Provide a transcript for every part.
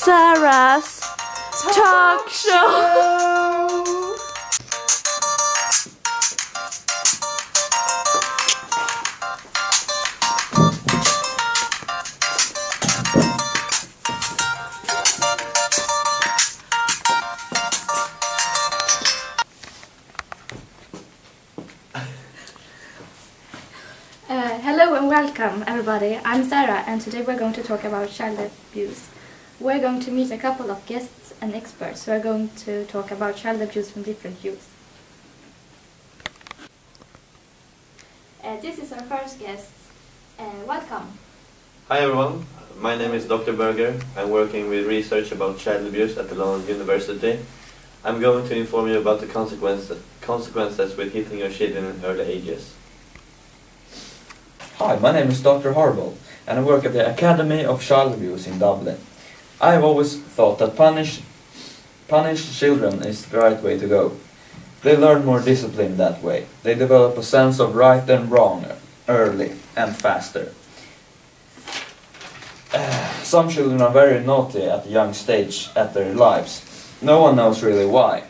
Sara's Talkshow. Hello and welcome everybody, I'm Sara and today we're going to talk about child abuse. We're going to meet a couple of guests and experts who are going to talk about child abuse from different views. This is our first guest. Welcome. Hi everyone, my name is Dr. Berger. I'm working with research about child abuse at the London University. I'm going to inform you about the consequences with hitting your kid in early ages. Hi, my name is Dr. Harble and I work at the Academy of Child Abuse in Dublin. I have always thought that punish children is the right way to go. They learn more discipline that way. They develop a sense of right and wrong early and faster. Some children are very naughty at a young stage at their lives. No one knows really why.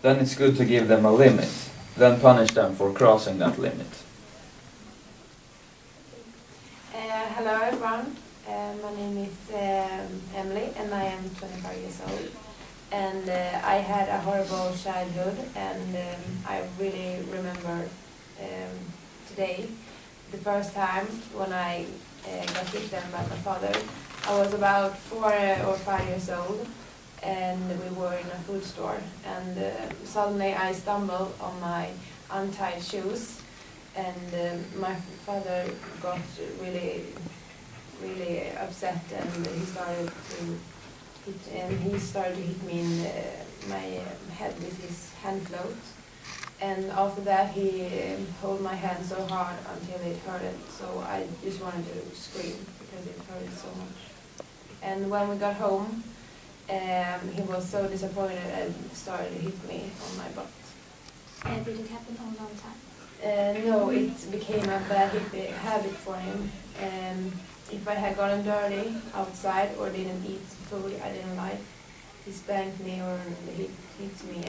Then it's good to give them a limit, then punish them for crossing that limit. Hello everyone, my name is Emelie and I am 25 years old. And I had a horrible childhood and I really remember today the first time when I got beaten by my father. I was about 4 or 5 years old and we were in a food store and suddenly I stumbled on my untied shoes and my father got really upset and he started to hit me in my head with his hand float. And after that he held my hand so hard until it hurted, so I just wanted to scream because it hurted so much. And when we got home, he was so disappointed and started to hit me on my butt. Did it happen all the time? No, it became a bad habit for him. If I had gotten dirty outside or didn't eat food I didn't like, he spanked me or he hit me,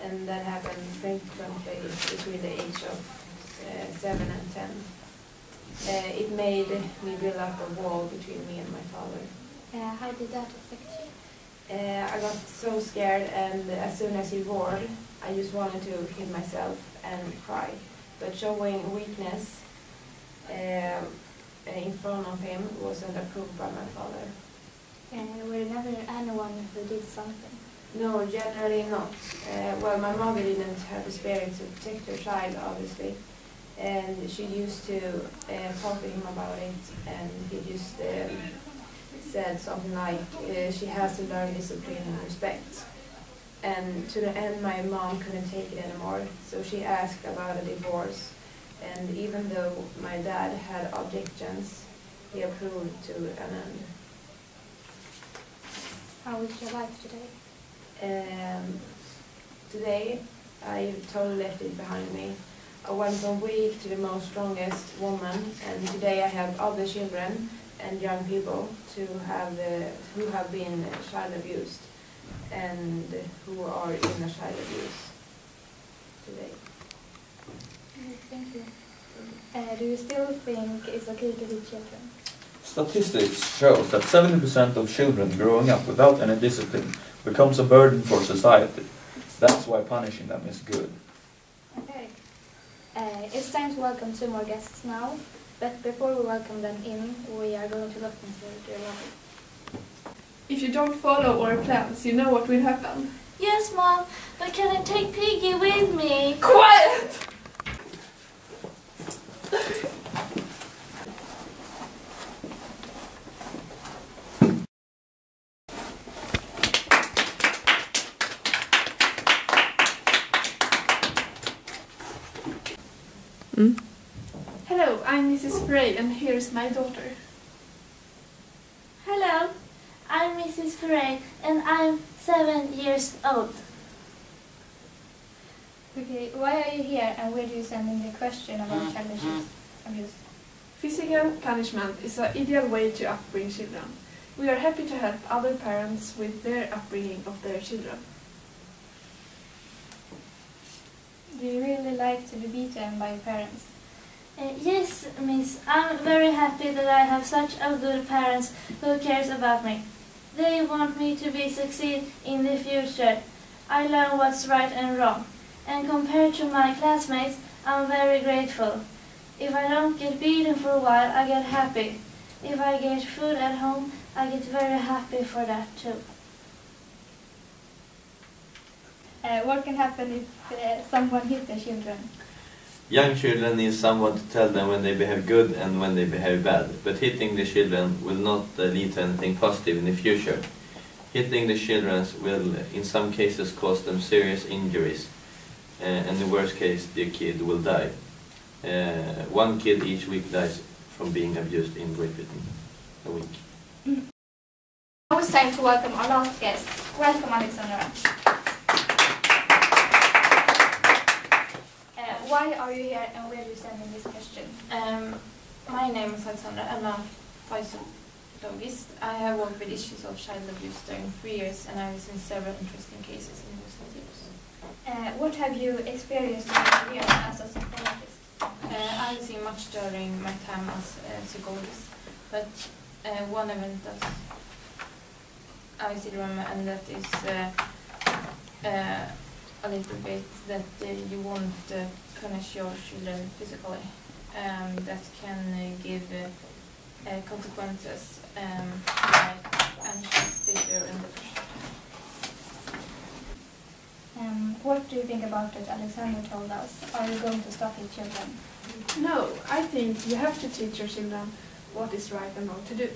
and that happened frequently between the age of 7 and 10. It made me build up a wall between me and my father. How did that affect you? I got so scared and as soon as he roared, I just wanted to hit myself and cry. But showing weakness in front of him wasn't approved by my father. Were there never anyone who did something? No, generally not. Well, my mother didn't have the spirit to protect her child, obviously. And she used to talk to him about it, and he just said something like, she has to learn discipline and respect. And to the end, my mom couldn't take it anymore, so she asked about a divorce. And even though my dad had objections, he approved to an end. How is your life today? Today, I totally left it behind me. I went from weak to the most strongest woman, and today I have other children and young people who have been child abused and who are in a child abuse today. Thank you. Do you still think it's okay to hit children? Statistics shows that 70% of children growing up without any discipline becomes a burden for society. That's why punishing them is good. Okay. It's time to welcome 2 more guests now, but before we welcome them in, we are going to look into their life. If you don't follow our plans, you know what will happen. Yes, Mom, but can I take Piggy with me? Quiet! Hello, I'm Mrs. Frey and here's my daughter. Hello, I'm Mrs. Frey and I'm 7 years old. Okay, why are you here and where do you send in the question about child abuse? Physical punishment is an ideal way to upbring children. We are happy to help other parents with their upbringing of their children. Do you really like to be beaten by your parents? Yes, miss. I'm very happy that I have such a good parents who cares about me. They want me to be succeed in the future. I learn what's right and wrong. And compared to my classmates, I'm very grateful. If I don't get beaten for a while, I get happy. If I get food at home, I get very happy for that too. What can happen if someone hits their children? Young children need someone to tell them when they behave good and when they behave bad, but hitting the children will not lead to anything positive in the future. Hitting the children will in some cases cause them serious injuries, and in the worst case the kid will die. One kid each week dies from being abused in Great Britain a week. Now it's time to welcome our last guest. Welcome, Alexandra. Why are you here and where are you sending this question? My name is Alexandra and I'm physiologist. I have worked with issues of child abuse during 3 years and I have seen several interesting cases in recent years. What have you experienced during your year as a psychologist? I have seen much during my time as a psychologist, but one event that I still remember, and that is a little bit that you won't punish your children physically. That can give consequences like anxious, fear, and depression. What do you think about what Alexandra told us? Are you going to stop your children? No, I think you have to teach your children what is right and wrong to do.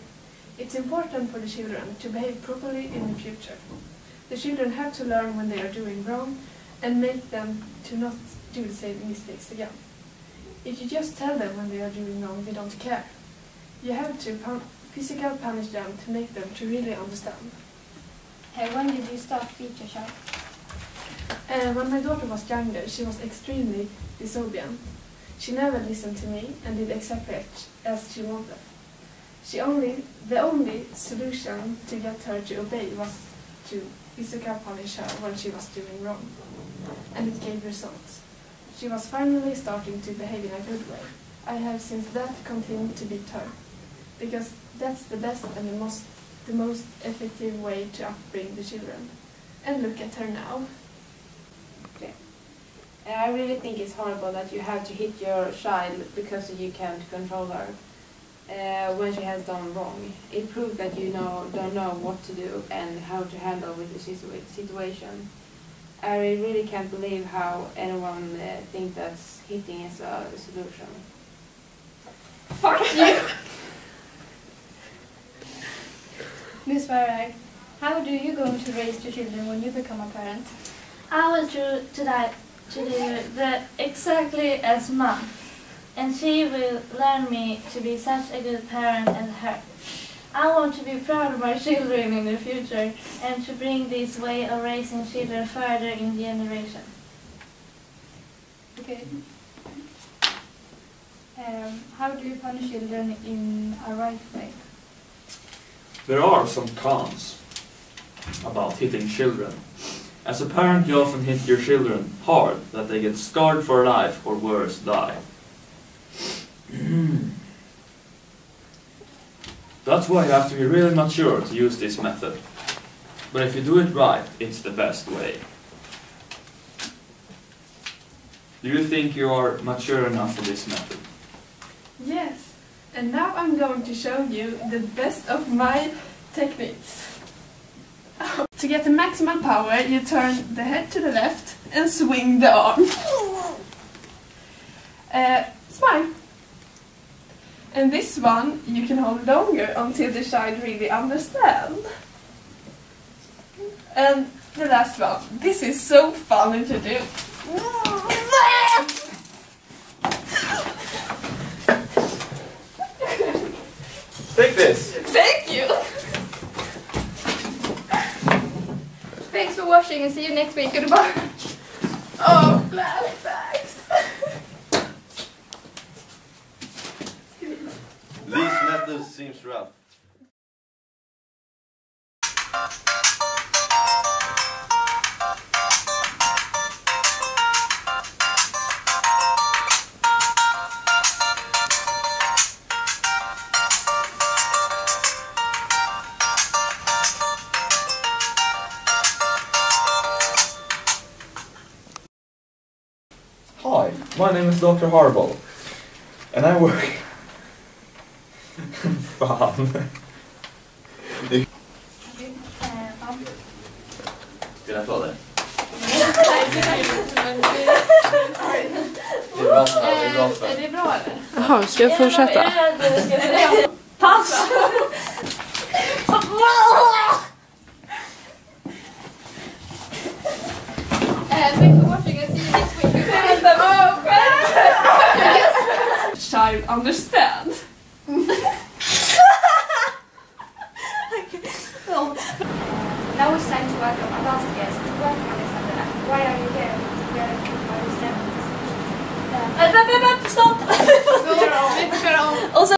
It's important for the children to behave properly in the future. The children have to learn when they are doing wrong and make them to not do the same mistakes again. If you just tell them when they are doing wrong, they don't care. You have to physically punish them to make them to really understand. When did you start beat your child? When my daughter was younger, she was extremely disobedient. She never listened to me and did exactly as she wanted. The only solution to get her to obey was to physically punish her when she was doing wrong. And it gave results. She was finally starting to behave in a good way. I have since that continued to beat her, because that's the best and the most effective way to upbring the children. And look at her now. I really think it's horrible that you have to hit your child because you can't control her when she has done wrong. It proves that you don't know what to do and how to handle with the situation. I really can't believe how anyone thinks that hitting is a solution. Fuck you! Miss Farag, how do you going to raise your children when you become a parent? I will do the exactly as mom, and she will learn me to be such a good parent as her. I want to be proud of my children in the future and to bring this way of raising children further in the generation. Okay. How do you punish children in a right way? There are some cons about hitting children. As a parent, you often hit your children hard, that they get scarred for life or worse, die. That's why you have to be really mature to use this method. But if you do it right, it's the best way. Do you think you are mature enough for this method? Yes, and now I'm going to show you the best of my techniques. To get the maximum power, you turn the head to the left and swing the arm. Smile. And this one you can hold longer until the child really understands. And the last one. This is so fun to do. Take this! Thank you! Thanks for watching and see you next week. Goodbye. Oh, flashbacks! These methods seems rough. Hi, my name is Dr. Harble, and I work... Fan. Ska jag få det? Är det bra eller? Jaha, ska jag fortsätta? Pass! Child understand. Now it's time to welcome our last guest. Welcome, Alexandra. Why are you here? We are looking for Stopp! Vi får köra om.